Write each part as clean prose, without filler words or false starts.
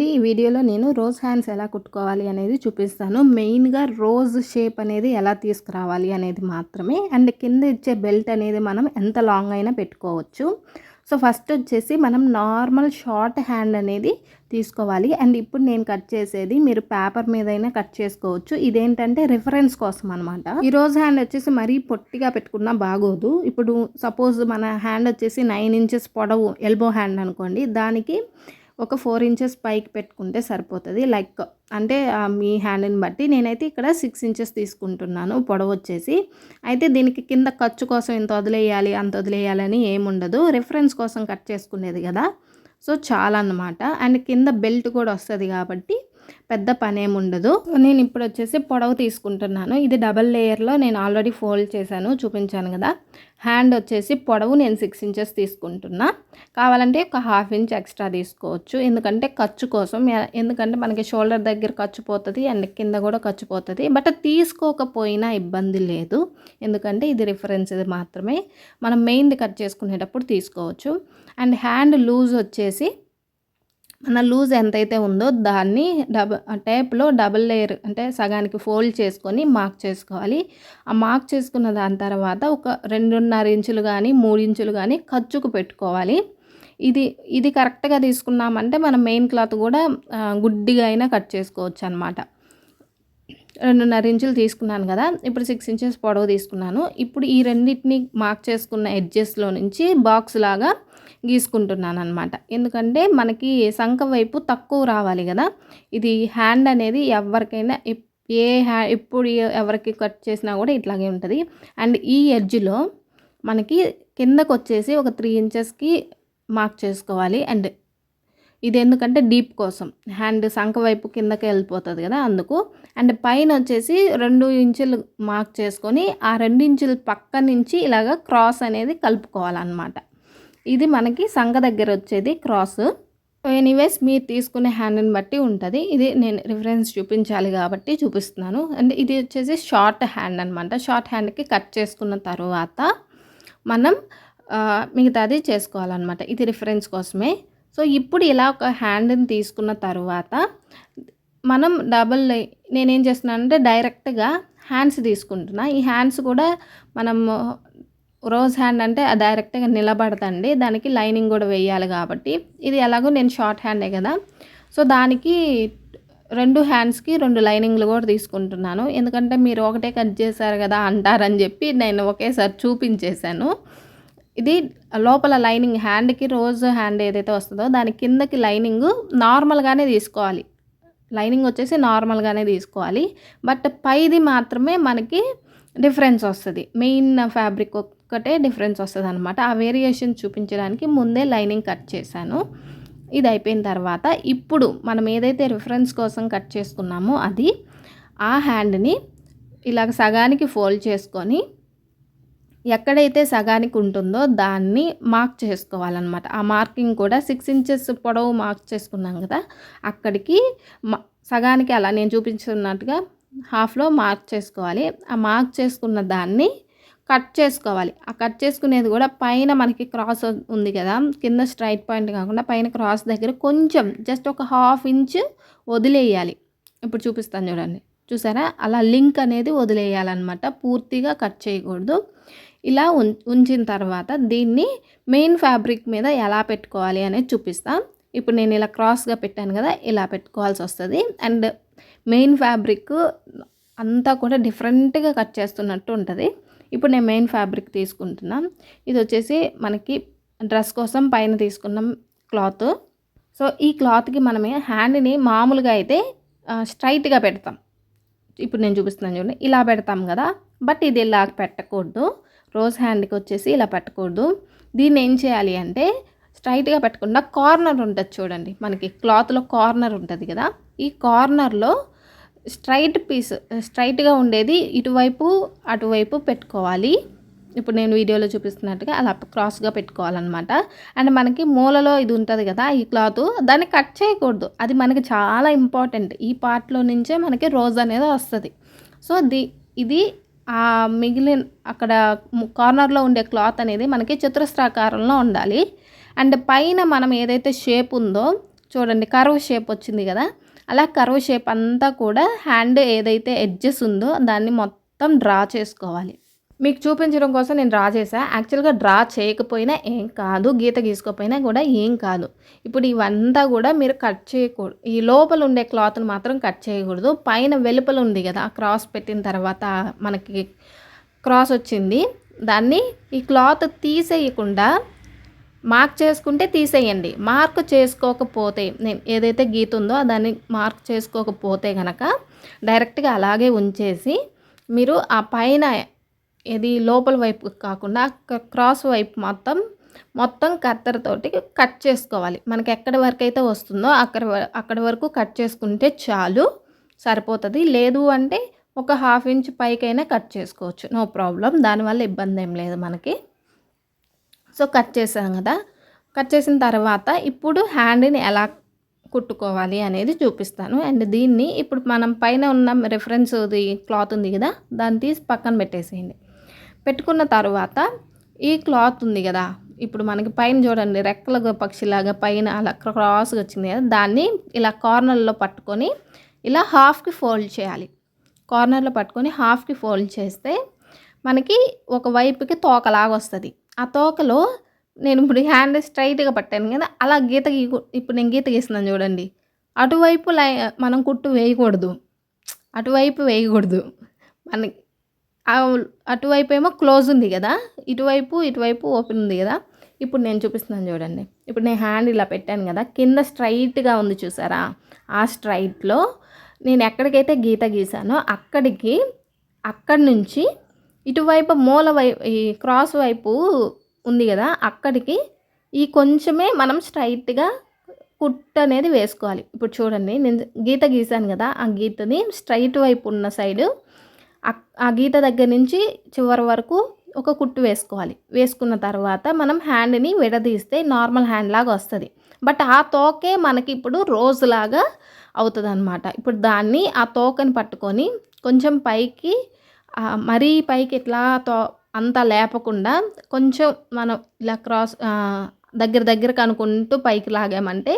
అండి, ఈ వీడియోలో నేను రోజ్ హ్యాండ్స్ ఎలా కుట్టుకోవాలి అనేది చూపిస్తాను. మెయిన్‌గా రోజ్ షేప్ అనేది ఎలా తీసుకురావాలి అనేది మాత్రమే. అండ్ కింద ఇచ్చే బెల్ట్ అనేది మనం ఎంత లాంగ్ అయినా పెట్టుకోవచ్చు. సో ఫస్ట్ వచ్చేసి మనం నార్మల్ షార్ట్ హ్యాండ్ అనేది తీసుకోవాలి. అండ్ ఇప్పుడు నేను కట్ చేసేది మీరు పేపర్ మీదైనా కట్ చేసుకోవచ్చు. ఇదేంటంటే రిఫరెన్స్ కోసం అనమాట. ఈ రోజ్ హ్యాండ్ వచ్చేసి మరీ పొట్టిగా పెట్టుకున్నా బాగోదు. ఇప్పుడు సపోజ్ మన హ్యాండ్ వచ్చేసి 9 ఇంచెస్ పొడవు ఎల్బో హ్యాండ్ అనుకోండి, దానికి ఒక 4 ఇంచెస్ పైకి పెట్టుకుంటే సరిపోతుంది. లైక్ అంటే మీ హ్యాండ్ని బట్టి నేనైతే ఇక్కడ 6 ఇంచెస్ తీసుకుంటున్నాను పొడవు వచ్చేసి. అయితే దీనికి కింద ఖర్చు కోసం ఇంత వదిలేయాలి అంత వదిలేయాలని ఏముండదు, రిఫరెన్స్ కోసం కట్ చేసుకునేది కదా. సో చాలా అన్నమాట. అండ్ కింద బెల్ట్ కూడా వస్తుంది కాబట్టి పెద్ద పనేం ఉండదు. నేను ఇప్పుడు వచ్చేసి పొడవు తీసుకుంటున్నాను. ఇది డబల్ లేయర్లో నేను ఆల్రెడీ ఫోల్డ్ చేశాను, చూపించాను కదా. హ్యాండ్ వచ్చేసి పొడవు నేను 6 ఇంచెస్ తీసుకుంటున్నా. కావాలంటే ఒక 1/2 ఇంచ్ ఎక్స్ట్రా తీసుకోవచ్చు, ఎందుకంటే ఖర్చు కోసం. ఎందుకంటే మనకి షోల్డర్ దగ్గర ఖర్చు పోతుంది అండ్ కింద కూడా ఖర్చు పోతుంది. బట్ తీసుకోకపోయినా ఇబ్బంది లేదు, ఎందుకంటే ఇది రిఫరెన్స్ ఇది మాత్రమే. మనం మెయిన్ది కట్ చేసుకునేటప్పుడు తీసుకోవచ్చు. అండ్ హ్యాండ్ లూజ్ వచ్చేసి మన లూజ్ ఎంతైతే ఉందో దాన్ని టేప్లో డబుల్ లేయర్ అంటే సగానికి ఫోల్డ్ చేసుకొని మార్క్ చేసుకోవాలి. ఆ మార్క్ చేసుకున్న దాని తర్వాత ఒక 2.5 ఇంచులు కానీ 3 ఇంచులు కానీ ఖర్చుకు పెట్టుకోవాలి. ఇది కరెక్ట్గా తీసుకున్నామంటే మనం మెయిన్ క్లాత్ కూడా గుడ్డిగా అయినా కట్ చేసుకోవచ్చు అనమాట. 2.5 ఇంచులు తీసుకున్నాను కదా, ఇప్పుడు 6 ఇంచెస్ పొడవు తీసుకున్నాను. ఇప్పుడు ఈ రెండింటిని మార్క్ చేసుకున్న ఎడ్జెస్లో నుంచి బాక్స్ లాగా గీసుకుంటున్నాను అనమాట. ఎందుకంటే మనకి సంఖ వైపు తక్కువ రావాలి కదా. ఇది హ్యాండ్ అనేది ఎవరికైనా ఎప్పుడు ఎవరికి కట్ చేసినా కూడా ఇట్లాగే ఉంటుంది. అండ్ ఈ ఎడ్జ్లో మనకి కిందకు వచ్చేసి ఒక 3 ఇంచెస్కి మార్క్ చేసుకోవాలి. అండ్ ఇది ఎందుకంటే డీప్ కోసం, హ్యాండ్ సంఖ వైపు కిందకి వెళ్ళిపోతుంది కదా అందుకు. అండ్ పైన వచ్చేసి 2 ఇంచులు మార్క్ చేసుకొని ఆ 2 ఇంచుల పక్క నుంచి ఇలాగ క్రాస్ అనేది కలుపుకోవాలన్నమాట. ఇది మనకి సంఖ దగ్గర వచ్చేది క్రాస్. ఎనీవేస్ మీరు తీసుకునే హ్యాండ్ని బట్టి ఉంటుంది. ఇది నేను రిఫరెన్స్ చూపించాలి కాబట్టి చూపిస్తున్నాను. అండ్ ఇది వచ్చేసి షార్ట్ హ్యాండ్ అనమాట. షార్ట్ హ్యాండ్కి కట్ చేసుకున్న తర్వాత మనం మిగతాది చేసుకోవాలన్నమాట. ఇది రిఫరెన్స్ కోసమే. సో ఇప్పుడు ఇలా ఒక హ్యాండ్ని తీసుకున్న తర్వాత మనం నేనేం చేస్తున్నానంటే డైరెక్ట్గా హ్యాండ్స్ తీసుకుంటున్నా. ఈ హ్యాండ్స్ కూడా మనం రోజ్ హ్యాండ్ అంటే డైరెక్ట్గా నిలబడతండి, దానికి లైనింగ్ కూడా వేయాలి కాబట్టి. ఇది ఎలాగో నేను షార్ట్ హ్యాండే కదా, సో దానికి 2 హ్యాండ్స్కి 2 లైనింగ్లు కూడా తీసుకుంటున్నాను. ఎందుకంటే మీరు ఒకటే కట్ చేశారు కదా అంటారని చెప్పి నేను ఒకేసారి చూపించేశాను. ఇది లోపల లైనింగ్ హ్యాండ్కి రోజ్ హ్యాండ్ ఏదైతే వస్తుందో దాని కిందకి లైనింగ్ నార్మల్గానే తీసుకోవాలి. లైనింగ్ వచ్చేసి నార్మల్గానే తీసుకోవాలి. బట్ పైది మాత్రమే మనకి డిఫరెన్స్ వస్తుంది. మెయిన్ ఫ్యాబ్రిక్ ఒక్కటే డిఫరెన్స్ వస్తుంది అనమాట. ఆ వేరియేషన్ చూపించడానికి ముందే లైనింగ్ కట్ చేశాను. ఇది అయిపోయిన తర్వాత ఇప్పుడు మనం ఏదైతే రిఫరెన్స్ కోసం కట్ చేసుకున్నామో అది ఆ హ్యాండ్ని ఇలాగ సగానికి ఫోల్డ్ చేసుకొని ఎక్కడైతే సగానికి ఉంటుందో దాన్ని మార్క్ చేసుకోవాలన్నమాట. ఆ మార్కింగ్ కూడా 6 ఇంచెస్ పొడవు మార్క్ చేసుకున్నాం కదా, అక్కడికి సగానికి అలా నేను చూపించున్నట్టుగా హాఫ్లో మార్క్ చేసుకోవాలి. ఆ మార్క్ చేసుకున్న దాన్ని కట్ చేసుకోవాలి. ఆ కట్ చేసుకునేది కూడా పైన మనకి క్రాస్ ఉంది కదా, కింద స్ట్రైట్ పాయింట్ కాకుండా పైన క్రాస్ దగ్గర కొంచెం జస్ట్ ఒక 1/2 ఇంచ్ వదిలేయాలి. ఇప్పుడు చూపిస్తాను చూడండి, చూసారా, అలా లింక్ అనేది వదిలేయాలన్నమాట. పూర్తిగా కట్ చేయకూడదు. ఇలా ఉంచిన తర్వాత దీన్ని మెయిన్ ఫ్యాబ్రిక్ మీద ఎలా పెట్టుకోవాలి అనేది చూపిస్తాను. ఇప్పుడు నేను ఇలా క్రాస్గా పెట్టాను కదా, ఇలా పెట్టుకోవాల్సి వస్తుంది. అండ్ మెయిన్ ఫ్యాబ్రిక్ అంతా కూడా డిఫరెంట్గా కట్ చేస్తున్నట్టు ఉంటుంది. ఇప్పుడు నేను మెయిన్ ఫ్యాబ్రిక్ తీసుకుంటున్నాను. ఇది వచ్చేసి మనకి డ్రెస్ కోసం పైన తీసుకున్నాం క్లాత్. సో ఈ క్లాత్కి మనమే హ్యాండ్ని మామూలుగా అయితే స్ట్రైట్గా పెడతాం. ఇప్పుడు నేను చూపిస్తున్నాను చూడండి, ఇలా పెడతాం కదా. బట్ ఇది ఇలా పెట్టకూడదు. రోజ్ హ్యాండ్కి వచ్చేసి ఇలా పెట్టకూడదు. దీన్ని ఏం చేయాలి అంటే స్ట్రైట్గా పెట్టకుండా కార్నర్ ఉంటుంది చూడండి, మనకి క్లాత్లో కార్నర్ ఉంటుంది కదా, ఈ కార్నర్లో స్ట్రైట్ పీస్ స్ట్రైట్గా ఉండేది ఇటువైపు అటువైపు పెట్టుకోవాలి. ఇప్పుడు నేను వీడియోలో చూపిస్తున్నట్టుగా అలా క్రాస్గా పెట్టుకోవాలన్నమాట. అండ్ మనకి మూలలో ఇది ఉంటుంది కదా ఈ క్లాత్, దాన్ని కట్ చేయకూడదు. అది మనకి చాలా ఇంపార్టెంట్. ఈ పార్ట్లో నుంచే మనకి రోజ్ అనేది వస్తుంది. సో ఇది ఆ మిగిలిన అక్కడ కార్నర్లో ఉండే క్లాత్ అనేది మనకి చతురస్రాకారంలో ఉండాలి. అండ్ పైన మనం ఏదైతే షేప్ ఉందో చూడండి కర్వ్ షేప్ వచ్చింది కదా, అలా కర్వ్ షేప్ అంతా కూడా హ్యాండ్ ఏదైతే ఎడ్జెస్ ఉందో దాన్ని మొత్తం డ్రా చేసుకోవాలి. మీకు చూపించడం కోసం నేను డ్రా చేశాను. యాక్చువల్గా డ్రా చేయకపోయినా ఏం కాదు, గీత గీసుకోకపోయినా కూడా ఏం కాదు. ఇప్పుడు ఇవంతా కూడా మీరు కట్ చేయకూడదు, ఈ లోపల ఉండే క్లాత్ని మాత్రం కట్ చేయకూడదు. పైన వెలుపల ఉంది కదా క్రాస్ పెట్టిన తర్వాత మనకి క్రాస్ వచ్చింది, దాన్ని ఈ క్లాత్ తీసేయకుండా మార్క్ చేసుకుంటే తీసేయండి. మార్క్ చేసుకోకపోతే, నేను ఏదైతే గీత ఉందో దాన్ని మార్క్ చేసుకోకపోతే కనుక డైరెక్ట్గా అలాగే ఉంచేసి మీరు ఆ పైన ఇది లోపల వైపు కాకుండా క్రాస్ వైపు మొత్తం కత్తెరతోటి కట్ చేసుకోవాలి. మనకి ఎక్కడి వరకు అయితే వస్తుందో అక్కడి వరకు కట్ చేసుకుంటే చాలు, సరిపోతుంది. లేదు అంటే ఒక 1/2 ఇంచ్ పైకైనా కట్ చేసుకోవచ్చు, నో ప్రాబ్లం, దానివల్ల ఇబ్బంది ఏం లేదు మనకి. సో కట్ చేసాం కదా, కట్ చేసిన తర్వాత ఇప్పుడు హ్యాండ్ని ఎలా కుట్టుకోవాలి అనేది చూపిస్తాను. అండ్ దీన్ని ఇప్పుడు మనం పైన ఉన్న రిఫరెన్స్ది క్లాత్ ఉంది కదా, దాన్ని తీసి పక్కన పెట్టేసేయండి. పెట్టుకున్న తర్వాత ఈ క్లాత్ ఉంది కదా, ఇప్పుడు మనకి పైన చూడండి రెక్కల పక్షిలాగా పైన అలా క్రాస్గా వచ్చింది కదా, దాన్ని ఇలా కార్నర్లో పట్టుకొని ఇలా హాఫ్కి ఫోల్డ్ చేయాలి. కార్నర్లో పట్టుకొని హాఫ్కి ఫోల్డ్ చేస్తే మనకి ఒక వైపుకి తోకలాగా వస్తుంది. ఆ తోకలో నేను ఇప్పుడు హ్యాండ్ స్ట్రైట్గా పట్టాను కదా, అలా ఇప్పుడు నేను గీత గీస్తున్నాను చూడండి, అటువైపు మనం కుట్టు వేయకూడదు, అటువైపు వేయకూడదు. మనకి అటువైపు ఏమో క్లోజ్ ఉంది కదా, ఇటువైపు ఓపెన్ ఉంది కదా. ఇప్పుడు నేను చూపిస్తున్నాను చూడండి, ఇప్పుడు నేను హ్యాండ్ ఇలా పెట్టాను కదా, కింద స్ట్రైట్గా ఉంది చూసారా, ఆ స్ట్రైట్లో నేను ఎక్కడికైతే గీత గీసానో అక్కడి నుంచి ఇటువైపు ఈ క్రాస్ వైపు ఉంది కదా, అక్కడికి ఈ కొంచెమే మనం స్ట్రైట్గా కుట్ అనేది వేసుకోవాలి. ఇప్పుడు చూడండి నేను గీత గీసాను కదా, ఆ గీతని స్ట్రైట్ వైపు ఉన్న సైడు ఆ గీత దగ్గర నుంచి చివరి వరకు ఒక కుట్టు వేసుకోవాలి. వేసుకున్న తర్వాత మనం హ్యాండ్ని విడదీస్తే నార్మల్ హ్యాండ్ లాగా వస్తుంది. బట్ ఆ తోకే మనకి ఇప్పుడు రోజ్ లాగా అవుతుంది అనమాట. ఇప్పుడు దాన్ని ఆ తోకని పట్టుకొని కొంచెం పైకి, మరీ పైకి ఇట్లా అంతా లేపకుండా కొంచెం మనం ఇలా క్రాస్ దగ్గరకు అనుకుంటూ పైకి లాగామంటే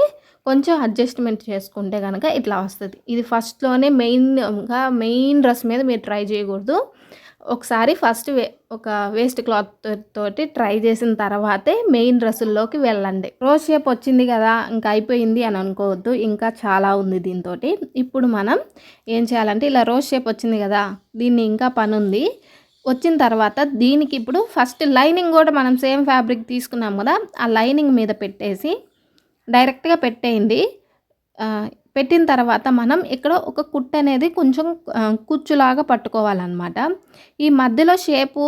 కొంచెం అడ్జస్ట్మెంట్ చేసుకుంటే కనుక ఇట్లా వస్తుంది. ఇది ఫస్ట్లోనే మెయిన్ డ్రెస్ మీద మీరు ట్రై చేయకూడదు. ఒకసారి ఫస్ట్ ఒక వేస్ట్ క్లాత్ తోటి ట్రై చేసిన తర్వాతే మెయిన్ డ్రెస్సుల్లోకి వెళ్ళండి. రోజ్ షేప్ వచ్చింది కదా ఇంకా అయిపోయింది అని అనుకోవద్దు, ఇంకా చాలా ఉంది దీంతో. ఇప్పుడు మనం ఏం చేయాలంటే ఇలా రోజ్ షేప్ వచ్చింది కదా, దీన్ని ఇంకా పని ఉంది. వచ్చిన తర్వాత దీనికి ఇప్పుడు ఫస్ట్ లైనింగ్ కూడా మనం సేమ్ ఫ్యాబ్రిక్ తీసుకున్నాం కదా, ఆ లైనింగ్ మీద పెట్టేసి డైరెక్ట్గా పెట్టేయండి. పెట్టిన తర్వాత మనం ఇక్కడ ఒక కుట్టు అనేది కొంచెం కుచ్చులాగా పట్టుకోవాలన్నమాట. ఈ మధ్యలో షేపు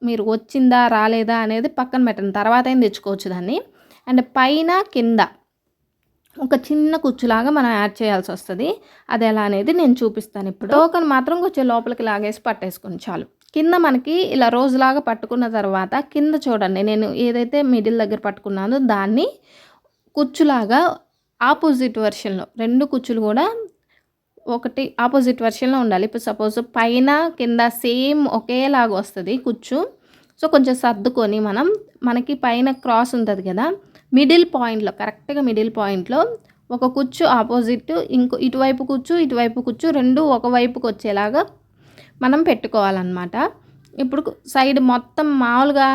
మీరు వచ్చిందా రాలేదా అనేది పక్కన పెట్టండి, తర్వాత అయినా తెచ్చుకోవచ్చు దాన్ని. అండ్ పైన కింద ఒక చిన్న కుచ్చులాగా మనం యాడ్ చేయాల్సి వస్తుంది. అది ఎలా అనేది నేను చూపిస్తాను ఇప్పుడు. టోకన్ మాత్రం కొంచెం లోపలికి లాగేసి పట్టేసుకొని చాలు. కింద మనకి ఇలా రోజులాగా పట్టుకున్న తర్వాత కింద చూడండి, నేను ఏదైతే మిడిల్ దగ్గర పట్టుకున్నానో దాన్ని కుచ్చులాగా ఆపోజిట్ వెర్షన్లో 2 కుచ్చులు కూడా ఒకటి ఆపోజిట్ వెర్షన్లో ఉండాలి. ఇప్పుడు సపోజ్ పైన కింద సేమ్ ఒకేలాగా వస్తుంది కుచ్చు. సో కొంచెం సర్దుకొని మనకి పైన క్రాస్ ఉంటుంది కదా, మిడిల్ పాయింట్లో కరెక్ట్గా మిడిల్ పాయింట్లో ఒక కుచ్చు ఆపోజిట్, ఇటువైపు కుచ్చు 2 ఒకవైపుకి వచ్చేలాగా మనం పెట్టుకోవాలన్నమాట. ఇప్పుడు సైడ్ మొత్తం మామూలుగా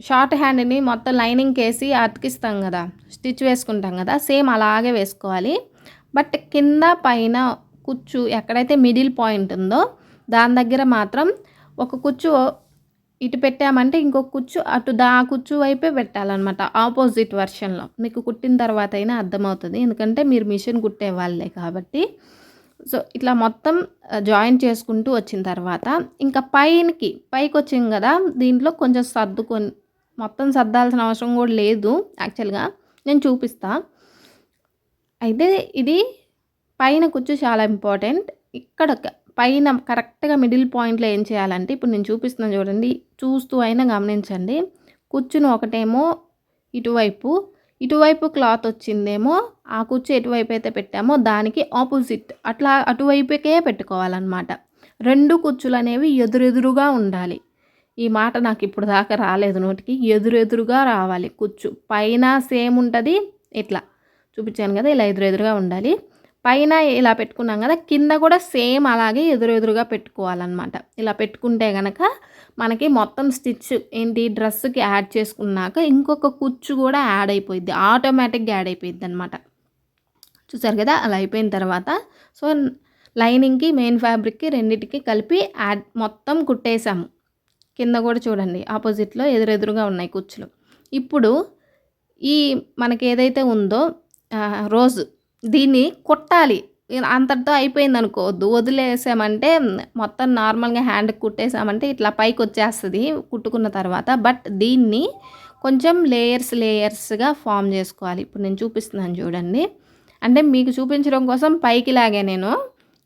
షార్ట్ హ్యాండ్ని మొత్తం లైనింగ్ వేసి అతికిస్తాం కదా, స్టిచ్ వేసుకుంటాం కదా, సేమ్ అలాగే వేసుకోవాలి. బట్ కింద పైన కుచ్చు ఎక్కడైతే మిడిల్ పాయింట్ ఉందో దాని దగ్గర మాత్రం ఒక కుచ్చు ఇటు పెట్టామంటే ఇంకొక కుచ్చు ఆ కుచ్చు వైపే పెట్టాలన్నమాట, ఆపోజిట్ వెర్షన్లో. మీకు కుట్టిన తర్వాత అయినా అర్థమవుతుంది, ఎందుకంటే మీరు మిషన్ కుట్టే వాళ్ళే కాబట్టి. సో ఇట్లా మొత్తం జాయిన్ చేసుకుంటూ వచ్చిన తర్వాత ఇంకా పైకి వచ్చింది కదా, దీంట్లో కొంచెం సర్దుకొని, మొత్తం సర్దాల్సిన అవసరం కూడా లేదు యాక్చువల్గా, నేను చూపిస్తా. అయితే ఇది పైన కుచ్చు చాలా ఇంపార్టెంట్. ఇక్కడ పైన కరెక్ట్గా మిడిల్ పాయింట్లో ఏం చేయాలంటే ఇప్పుడు నేను చూపిస్తున్నాను చూడండి, చూస్తూ అయినా గమనించండి. కుచ్చును ఒకటేమో ఇటువైపు క్లాత్ వచ్చిందేమో ఆ కుచ్చు ఎటువైపు అయితే పెట్టామో దానికి ఆపోజిట్ అట్లా అటువైపుకే పెట్టుకోవాలన్నమాట. 2 కుచ్చులు అనేవి ఎదురుగా ఉండాలి. ఈ మాట నాకు ఇప్పుడు దాకా రాలేదు నోటికి, ఎదురుగా రావాలి కుచ్చు. పైన సేమ్ ఉంటుంది ఇట్లా, చూపించాను కదా, ఇలా ఎదురెదురుగా ఉండాలి. పైన ఇలా పెట్టుకున్నాం కదా, కింద కూడా సేమ్ అలాగే ఎదురెదురుగా పెట్టుకోవాలన్నమాట. ఇలా పెట్టుకుంటే గనక మనకి మొత్తం స్టిచ్ ఏంటి డ్రెస్కి యాడ్ చేసుకున్నాక ఇంకొక కుచ్చు కూడా యాడ్ అయిపోయిద్ది, ఆటోమేటిక్గా యాడ్ అయిపోయిద్ది అనమాట. చూసారు కదా, అలా అయిపోయిన తర్వాత సో లైనింగ్కి మెయిన్ ఫ్యాబ్రిక్కి రెండింటికి కలిపి మొత్తం కుట్టేసాము. కింద కూడా చూడండి ఆపోజిట్లో ఎదురెదురుగా ఉన్నాయి కుచ్చులు. ఇప్పుడు ఈ మనకి ఏదైతే ఉందో రోజ్, దీన్ని కుట్టాలి. అంతటితో అయిపోయింది అనుకోవద్దు. వదిలేసామంటే మొత్తం నార్మల్గా హ్యాండ్కి కుట్టేసామంటే ఇట్లా పైకి వచ్చేస్తుంది కుట్టుకున్న తర్వాత. బట్ దీన్ని కొంచెం లేయర్స్గా ఫామ్ చేసుకోవాలి. ఇప్పుడు నేను చూపిస్తున్నాను చూడండి. అంటే మీకు చూపించడం కోసం పైకి లాగే, నేను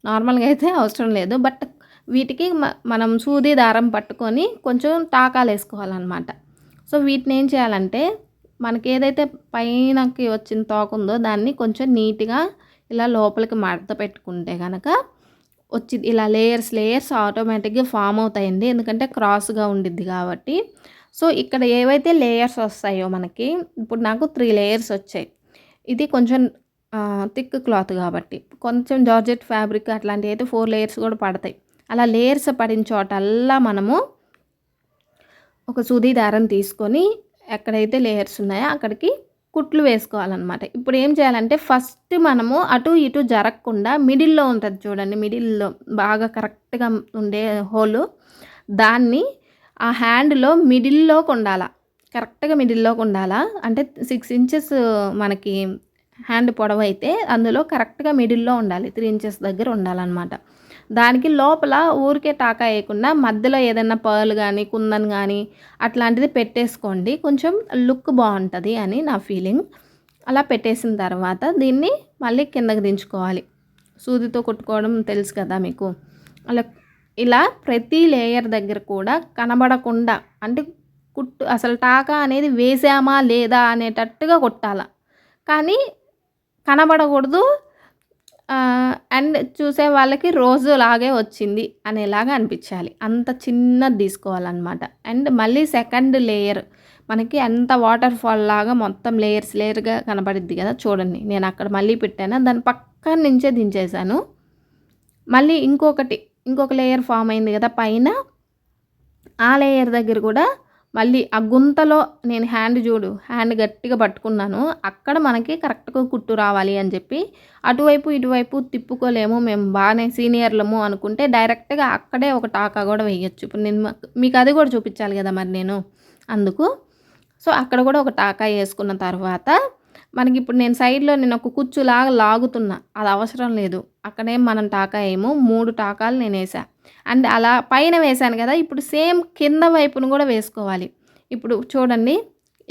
నార్మల్గా అయితే అవసరం లేదు. బట్ వీటికి మనం సూది దారం పట్టుకొని కొంచెం టాకాలు వేసుకోవాలన్నమాట. సో వీటిని ఏం చేయాలంటే మనకి ఏదైతే పైనకి వచ్చిన తోక ఉందో దాన్ని కొంచెం నీట్గా ఇలా లోపలికి మడత పెట్టుకుంటే కనుక వచ్చి ఇలా లేయర్స్ ఆటోమేటిక్గా ఫామ్ అవుతాయండి. ఎందుకంటే క్రాస్గా ఉండిద్ది కాబట్టి. సో ఇక్కడ ఏవైతే లేయర్స్ వస్తాయో మనకి, ఇప్పుడు నాకు 3 లేయర్స్ వచ్చాయి. ఇది కొంచెం థిక్ క్లాత్ కాబట్టి, కొంచెం జార్జెట్ ఫ్యాబ్రిక్ అట్లాంటివి అయితే 4 లేయర్స్ కూడా పడతాయి. అలా లేయర్స్ పడిన చోటల్లా మనము ఒక సూది దారం తీసుకొని ఎక్కడైతే లేయర్స్ ఉన్నాయో అక్కడికి కుట్లు వేసుకోవాలన్నమాట. ఇప్పుడు ఏం చేయాలంటే ఫస్ట్ మనము అటు ఇటు జరగకుండా మిడిల్లో ఉంటుంది చూడండి, మిడిల్లో బాగా కరెక్ట్గా ఉండే హోలు, దాన్ని ఆ హ్యాండ్లో మిడిల్లోకి ఉండాలా, కరెక్ట్గా మిడిల్లోకి ఉండాలా. అంటే 6 ఇంచెస్ మనకి హ్యాండ్ పొడవు అయితే అందులో కరెక్ట్గా మిడిల్లో ఉండాలి, 3 ఇంచెస్ దగ్గర ఉండాలన్నమాట. దానికి లోపల ఊరికే టాకా వేయకుండా మధ్యలో ఏదైనా పర్ల్ కానీ కుందన్ కానీ అట్లాంటిది పెట్టేసుకోండి, కొంచెం లుక్ బాగుంటుంది అని నా ఫీలింగ్. అలా పెట్టేసిన తర్వాత దీన్ని మళ్ళీ కిందకి దించుకోవాలి. సూదితో కుట్టుకోవడం తెలుసు కదా మీకు. అలా ఇలా ప్రతి లేయర్ దగ్గర కూడా కనబడకుండా, అంటే అసలు టాకా అనేది వేసామా లేదా అనేటట్టుగా కుట్టాల, కానీ కనబడకూడదు. అండ్ చూసే వాళ్ళకి రోజు లాగే వచ్చింది అనేలాగా అనిపించాలి, అంత చిన్నది తీసుకోవాలన్నమాట. అండ్ మళ్ళీ సెకండ్ లేయర్ మనకి అంత వాటర్ ఫాల్ లాగా మొత్తం లేయర్గా కనబడిద్ది కదా, చూడండి నేను అక్కడ మళ్ళీ పెట్టాను, దాని పక్కన నుంచే దించేసాను. మళ్ళీ ఇంకొక లేయర్ ఫామ్ అయింది కదా పైన, ఆ లేయర్ దగ్గర కూడా మళ్ళీ ఆ గుంతలో నేను హ్యాండ్ గట్టిగా పట్టుకున్నాను, అక్కడ మనకి కరెక్ట్గా కుట్టు రావాలి అని చెప్పి అటువైపు ఇటువైపు తిప్పుకోలేము, మేము బాగానే సీనియర్లము అనుకుంటే డైరెక్ట్గా అక్కడే ఒక టాకా కూడా వేయచ్చు. ఇప్పుడు నేను మీకు అది కూడా చూపించాలి కదా మరి నేను, అందుకు. సో అక్కడ కూడా ఒక టాకా వేసుకున్న తర్వాత మనకి ఇప్పుడు నేను సైడ్లో ఒక కుచ్చులాగా లాగుతున్నా, అది అవసరం లేదు. అక్కడేం మనం టాకా వేయము, 3 టాకాలు నేను వేసా. అండ్ అలా పైన వేసాను కదా, ఇప్పుడు సేమ్ కింద వైపును కూడా వేసుకోవాలి. ఇప్పుడు చూడండి,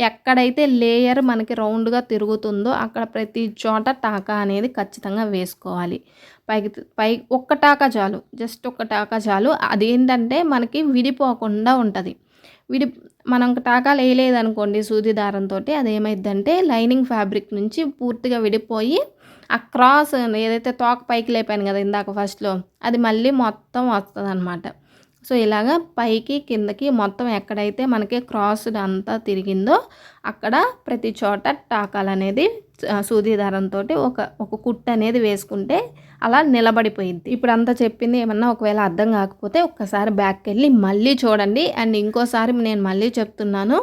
ఎక్కడైతే లేయర్ మనకి రౌండ్గా తిరుగుతుందో అక్కడ ప్రతి చోట టాకా అనేది ఖచ్చితంగా వేసుకోవాలి. పై ఒక్క టాకా చాలు, జస్ట్ ఒక్క టాకా చాలు. అదేంటంటే మనకి విడిపోకుండా ఉంటుంది. మనం టాకాలు వేయలేదనుకోండి సూది దారంతో, అదేమైందంటే లైనింగ్ ఫ్యాబ్రిక్ నుంచి పూర్తిగా విడిపోయి ఆ క్రాస్ ఏదైతే తోక పైకి లేపాను కదా ఇందాక ఫస్ట్లో, అది మళ్ళీ మొత్తం వస్తుంది అనమాట. సో ఇలాగా పైకి కిందకి మొత్తం ఎక్కడైతే మనకి క్రాస్ అంతా తిరిగిందో అక్కడ ప్రతి చోట టాకాలు అనేది సూది దారంతో ఒక కుట్టు అనేది వేసుకుంటే అలా నిలబడిపోయింది. ఇప్పుడు అంతా చెప్పింది ఏమన్నా ఒకవేళ అర్థం కాకపోతే ఒక్కసారి బ్యాక్కి వెళ్ళి మళ్ళీ చూడండి. అండ్ ఇంకోసారి నేను మళ్ళీ చెప్తున్నాను,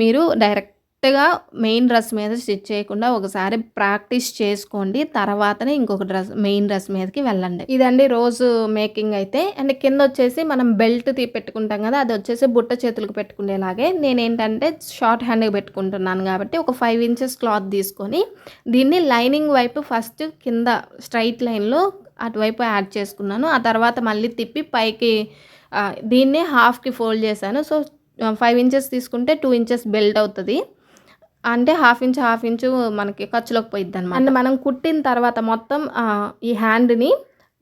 మీరు డైరెక్ట్గా మెయిన్ డ్రెస్ మీద స్టిచ్ చేయకుండా ఒకసారి ప్రాక్టీస్ చేసుకోండి, తర్వాతనే ఇంకొక మెయిన్ డ్రెస్ మీదకి వెళ్ళండి. ఇదండి రోజు మేకింగ్ అయితే. అండ్ కింద వచ్చేసి మనం బెల్ట్ పెట్టుకుంటాం కదా, అది వచ్చేసి బుట్ట చేతులకు పెట్టుకునేలాగే నేనేంటంటే షార్ట్ హ్యాండ్కి పెట్టుకుంటున్నాను కాబట్టి ఒక 5 ఇంచెస్ క్లాత్ తీసుకొని దీన్ని లైనింగ్ వైపు ఫస్ట్ కింద స్ట్రైట్ లైన్లో అటువైపు యాడ్ చేసుకున్నాను. ఆ తర్వాత మళ్ళీ తిప్పి పైకి దీన్ని హాఫ్కి ఫోల్డ్ చేశాను. సో 5 ఇంచెస్ తీసుకుంటే 2 ఇంచెస్ బెల్ట్ అవుతుంది, అంటే హాఫ్ ఇంచు మనకి ఖర్చులోకి పోయిద్ది అనమాట. అండ్ మనం కుట్టిన తర్వాత మొత్తం ఈ హ్యాండ్ని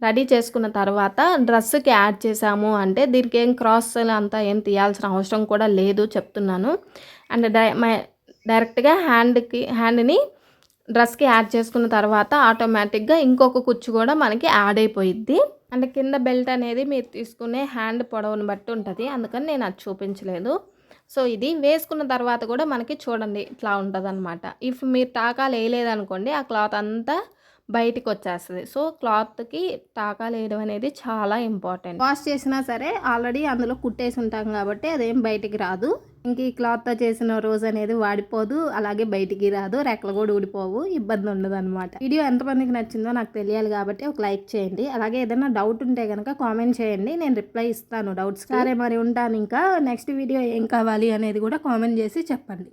రెడీ చేసుకున్న తర్వాత డ్రెస్కి యాడ్ చేసాము అంటే దీనికి ఏం క్రాస్ అంతా ఏం తీయాల్సిన అవసరం కూడా లేదు చెప్తున్నాను. అండ్ డైరెక్ట్గా హ్యాండ్ని డ్రెస్కి యాడ్ చేసుకున్న తర్వాత ఆటోమేటిక్గా ఇంకొక కుచ్చు కూడా మనకి యాడ్ అయిపోయిద్ది. అంటే కింద బెల్ట్ అనేది మీరు తీసుకునే హ్యాండ్ పొడవుని బట్టి ఉంటుంది, అందుకని నేను అది చూపించలేదు. సో ఇది వేసుకున్న తర్వాత కూడా మనకి చూడండి ఇట్లా ఉంటదనమాట. ఇఫ్ మీరు టాకాలు వేయలేదనుకోండి ఆ క్లాత్ అంతా బయటికొచ్చేస్తది. సో క్లాత్‌కి టాకాలేయడం అనేది చాలా ఇంపార్టెంట్. వాష్ చేసినా సరే ఆల్రెడీ అందులో కుట్టేసి ఉంటాం కాబట్టి అదేం బయటికి రాదు. ఇంక ఈ క్లాత్‌తో చేసిన రోజ్ అనేది వాడిపోదు. అలాగే బయటికి రాదు. రెక్కలు కూడా ఊడిపోవు. ఇబ్బంది ఉండదనమాట. వీడియో ఎంతమందికి నచ్చిందో నాకు తెలియాలి కాబట్టి ఒక లైక్ చేయండి. అలాగే ఏదైనా డౌట్ ఉంటే గనక కామెంట్ చేయండి. నేను రిప్లై ఇస్తాను డౌట్స్‌కి. సరే మరి ఉంటాను ఇంకా. నెక్స్ట్ వీడియో ఏం కావాలి అనేది కూడా కామెంట్ చేసి చెప్పండి.